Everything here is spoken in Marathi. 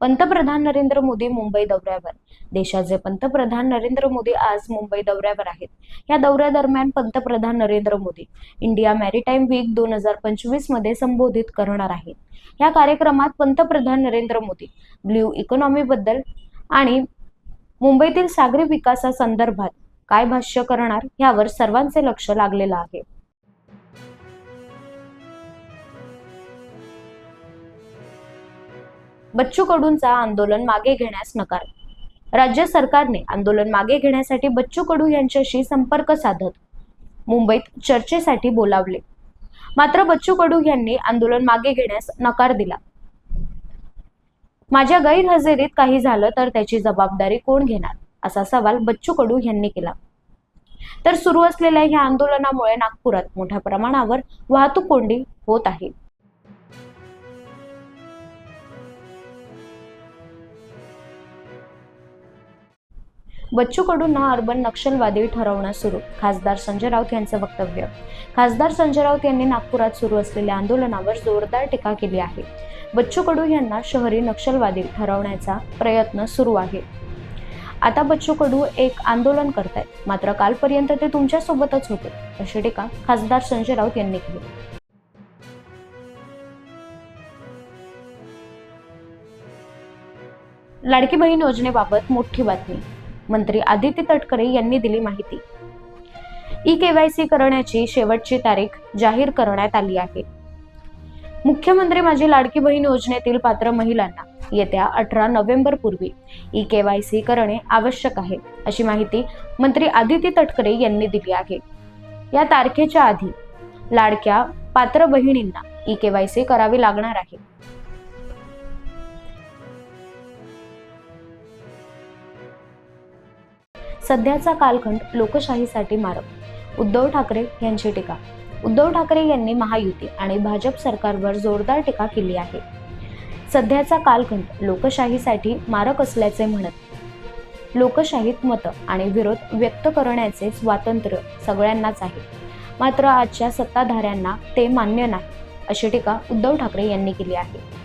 पंतप्रधान नरेंद्र मोदी मुंबई दौऱ्यावर. देशाचे पंतप्रधान नरेंद्र मोदी आज मुंबई दौऱ्यावर आहेत. या दौऱ्यादरम्यान पंतप्रधान Narendra Modi India maritime week 2025 मध्ये संबोधित करणार आहेत. या कार्यक्रमात पंतप्रधान नरेंद्र मोदी ब्ल्यू इकॉनॉमी बद्दल आणि मुंबईतील सागरी विकासासंदर्भात काय भाष्य करणार यावर सर्वांचे लक्ष लागलेलं आहे. बच्चू कडूंचा आंदोलन मागे घेण्यास नकार. राज्य सरकारने आंदोलन मागे घेण्यासाठी बच्चू कडू यांच्याशी संपर्क साधत मुंबईत चर्चेसाठी बोलावले. मात्र बच्चू कडू यांनी आंदोलन मागे घेण्यास नकार दिला. माझ्या गैरहजेरीत काही झालं तर त्याची जबाबदारी कोण घेणार, असा सवाल बच्चू कडू यांनी केला. तर सुरू असलेल्या या आंदोलनामुळे नागपुरात मोठ्या प्रमाणावर वाहतूक कोंडी होत आहे. बच्चू कडूंना अर्बन नक्षलवादी ठरवणं सुरू. खासदार संजय राऊत यांचं वक्तव्य. खासदार संजय राऊत यांनी नागपुरात सुरू असलेल्या आंदोलनावर जोरदार टीका केली आहे. बच्चू कडू यांना शहरी नक्षलवादी ठरवण्याचा प्रयत्न सुरू आहे. आता बच्चू कडू एक आंदोलन करतायत, मात्र कालपर्यंत ते तुमच्या सोबतच होते, अशी टीका खासदार संजय राऊत यांनी केली. लाडकी बहीण योजनेबाबत मोठी बातमी. मंत्री आदिती तटकरे यांनी दिली माहिती. ई-केवायसी करण्याची शेवटची तारीख जाहीर करण्यात आली आहे. मुख्यमंत्री माझी लाडकी बहीण योजनेतील पात्र महिलांना येत्या 18 नोव्हेंबर पूर्वी ई-केवायसी करणे आवश्यक आहे, अशी माहिती मंत्री आदिती तटकरे यांनी दिली आहे. या तारखेच्या आधी लाडक्या पात्र बहिणींना ई-केवायसी करावी लागणार आहे. सध्याचा कालखंड लोकशाहीसाठी मारक. उद्धव ठाकरे यांची टीका. उद्धव ठाकरे यांनी महायुती आणि भाजप सरकारवर जोरदार टीका केली आहे. सध्याचा कालखंड लोकशाहीसाठी मारक असल्याचे म्हणत लोकशाहीत मतं आणि विरोध व्यक्त करण्याचे स्वातंत्र्य सगळ्यांनाच आहे, मात्र आजच्या सत्ताधाऱ्यांना ते मान्य नाही, अशी टीका उद्धव ठाकरे यांनी केली आहे.